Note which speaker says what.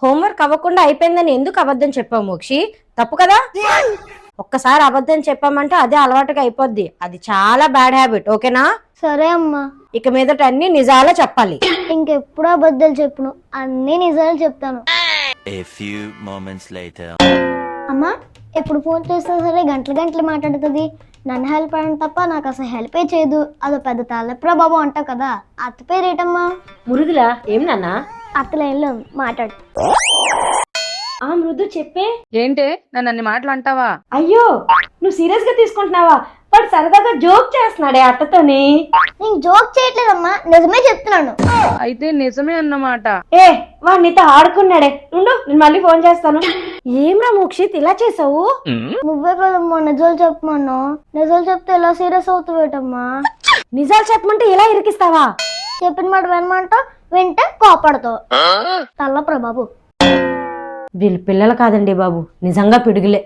Speaker 1: Homework అవ్వకుండా అయిపోయిందని ఎందుకు అబద్ధం చెప్పావు మోక్షి? తప్పు కదా. ఒక్కసారి అబద్ధం చెప్పామంటే అదే అలవాటుగా అయిపోద్ది. అది చాలా బ్యాడ్ హ్యాబిట్. ఓకేనా?
Speaker 2: సరే అమ్మా.
Speaker 1: ఇక మీదట అన్ని నిజాలే చెప్పాలి.
Speaker 2: ఇంకెప్పుడు అబద్ధాలు చెప్పును, అన్ని నిజాలు చెప్తాను.
Speaker 3: A few moments later.
Speaker 2: అమ్మా ఎప్పుడు ఫోన్ చేస్తా సరే గంటలు గంటలు మాట్లాడుతుంది. నన్ను హెల్ప్ అయ్యడం తప్ప నాకు అసలు హెల్పే చేయదు. అదో పెద్ద తలప్రా బాబు అంటావు కదా, అత్త పేరేటమ్మా?
Speaker 1: మృదులా. ఏం నాన్నా?
Speaker 2: అత్తలేంలో మాట్లాడు.
Speaker 1: ఆ మృదు చెప్పే.
Speaker 4: ఏంటే నన్ను అన్ని మాటలు అంటావా?
Speaker 1: అయ్యో నువ్వు సీరియస్ గా తీసుకుంటున్నావా? వాడు సరదాగా జోక్ చేస్తున్నాడే అత్తతోని.
Speaker 2: నేను జోక్ చేయట్లేదమ్మా, నిజమే చెప్తున్నాను.
Speaker 4: అయితే నిజమే అన్నమాట.
Speaker 1: ఏ వాడు నీతో ఆడుకున్నాడే. ఉండు నేను మళ్ళీ ఫోన్ చేస్తాను. ఏమ్రా మోక్షిత్ ఇలా చేసావు?
Speaker 2: నువ్వే కదమ్మా నిజాలు చెప్పమన్నా. నిజాలు చెప్తే ఎలా సీరియస్ అవుతావేటమ్మా?
Speaker 1: నిజాలు చెప్పమంటే ఇలా ఇరికిస్తావా?
Speaker 2: చెప్పిన మాట వినమంట, వింటే కోపడతావు. తల్లప్రా బాబు.
Speaker 1: వీళ్ళు పిల్లలు కాదండి బాబు, నిజంగా పిడుగులే.